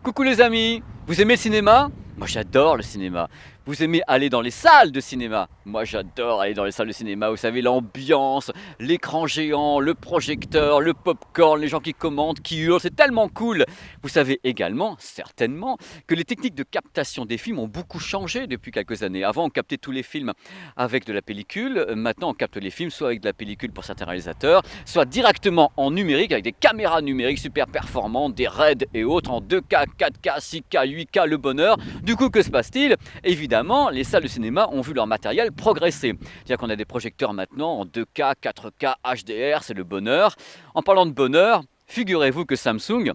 Coucou les amis, vous aimez le cinéma? Moi j'adore le cinéma. Vous aimez aller dans les salles de cinéma? Moi j'adore aller dans les salles de cinéma, vous savez l'ambiance, l'écran géant, le projecteur, le popcorn, les gens qui commentent, qui hurlent, c'est tellement cool. Vous savez également, certainement, que les techniques de captation des films ont beaucoup changé depuis quelques années. Avant on captait tous les films avec de la pellicule, maintenant on capte les films soit avec de la pellicule pour certains réalisateurs, soit directement en numérique avec des caméras numériques super performantes, des RED et autres en 2K, 4K, 6K, 8K, le bonheur. Du coup, que se passe-t-il? Évidemment, les salles de cinéma ont vu leur matériel progresser. C'est-à-dire qu'on a des projecteurs maintenant en 2K, 4K, HDR, c'est le bonheur. En parlant de bonheur, figurez-vous que Samsung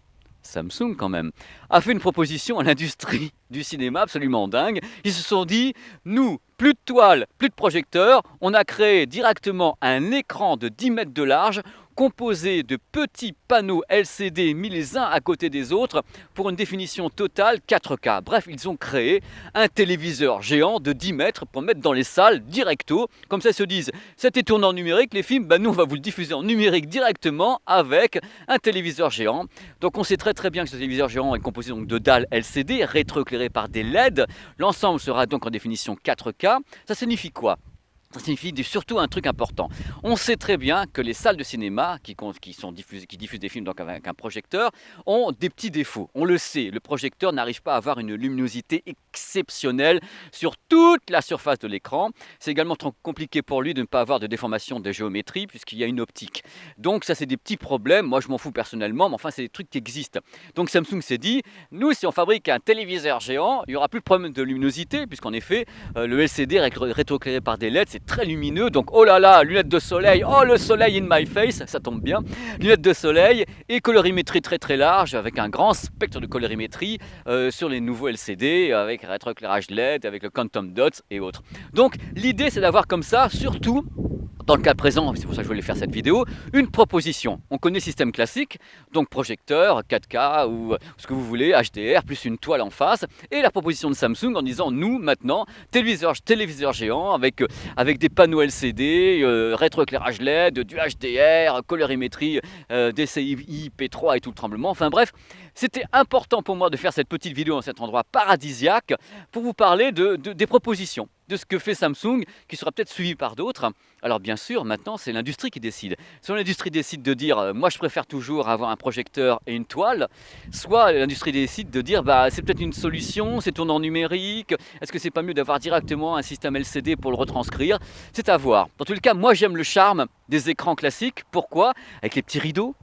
quand même, a fait une proposition à l'industrie du cinéma absolument dingue. Ils se sont dit, nous, plus de toiles, plus de projecteurs, on a créé directement un écran de 10 mètres de large composé de petits panneaux LCD mis les uns à côté des autres pour une définition totale 4K. Bref, ils ont créé un téléviseur géant de 10 mètres pour mettre dans les salles directo. Comme ça, ils se disent, c'était tourné en numérique, les films, nous on va vous le diffuser en numérique directement avec un téléviseur géant. Donc on sait très bien que ce téléviseur géant est composé donc de dalles LCD rétroéclairées par des LED. L'ensemble sera donc en définition 4K. Ça signifie quoi? Ça signifie surtout un truc important. On sait très bien que les salles de cinéma qui diffusent des films donc avec un projecteur ont des petits défauts. On le sait, le projecteur n'arrive pas à avoir une luminosité exceptionnelle sur toute la surface de l'écran. C'est également trop compliqué pour lui de ne pas avoir de déformation de géométrie puisqu'il y a une optique. Donc ça c'est des petits problèmes, moi je m'en fous personnellement, mais enfin c'est des trucs qui existent. Donc Samsung s'est dit, nous si on fabrique un téléviseur géant, il n'y aura plus de problème de luminosité puisqu'en effet le LCD rétroéclairé par des LED, c'est très lumineux, donc oh là là, lunettes de soleil, oh le soleil in my face, ça tombe bien, lunettes de soleil et colorimétrie très large avec un grand spectre de colorimétrie sur les nouveaux LCD avec rétroéclairage LED, avec le quantum dots et autres. Donc l'idée c'est d'avoir comme ça, surtout dans le cas présent, c'est pour ça que je voulais faire cette vidéo, une proposition. On connaît le système classique, donc projecteur, 4K ou ce que vous voulez, HDR, plus une toile en face. Et la proposition de Samsung en disant, nous, maintenant, téléviseur géant avec des panneaux LCD, rétroéclairage LED, du HDR, colorimétrie, DCI, P3 et tout le tremblement. Enfin bref, c'était important pour moi de faire cette petite vidéo dans cet endroit paradisiaque pour vous parler des propositions, de ce que fait Samsung, qui sera peut-être suivi par d'autres. Alors bien sûr, maintenant, c'est l'industrie qui décide. Soit l'industrie décide de dire, moi je préfère toujours avoir un projecteur et une toile, soit l'industrie décide de dire, c'est peut-être une solution, c'est tourné en numérique, est-ce que c'est pas mieux d'avoir directement un système LCD pour le retranscrire? C'est à voir. Dans tous les cas, moi j'aime le charme des écrans classiques. Pourquoi? Avec les petits rideaux.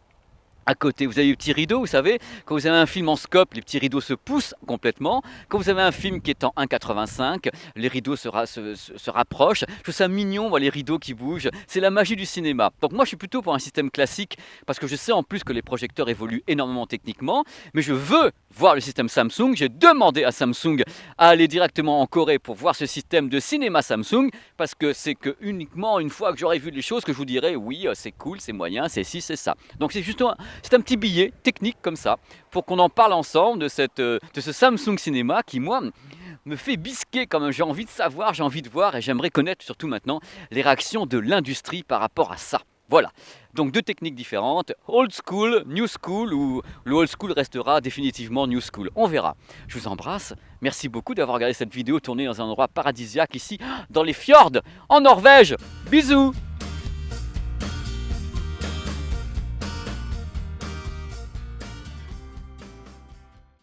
À côté, vous avez les petits rideaux, vous savez, quand vous avez un film en scope, les petits rideaux se poussent complètement. Quand vous avez un film qui est en 1,85, les rideaux se rapprochent. Je trouve ça mignon, les rideaux qui bougent. C'est la magie du cinéma. Donc moi, je suis plutôt pour un système classique, parce que je sais en plus que les projecteurs évoluent énormément techniquement, mais je veux voir le système Samsung. J'ai demandé à Samsung à aller directement en Corée pour voir ce système de cinéma Samsung, parce que c'est que uniquement une fois que j'aurai vu les choses que je vous dirai, oui, c'est cool, c'est moyen, c'est ci, c'est ça. Donc c'est juste c'est un petit billet technique comme ça, pour qu'on en parle ensemble de ce Samsung Cinéma qui, moi, me fait bisquer quand même. J'ai envie de savoir, j'ai envie de voir et j'aimerais connaître surtout maintenant les réactions de l'industrie par rapport à ça. Voilà, donc deux techniques différentes, old school, new school, ou le old school restera définitivement new school. On verra. Je vous embrasse, merci beaucoup d'avoir regardé cette vidéo tournée dans un endroit paradisiaque ici, dans les fjords, en Norvège. Bisous!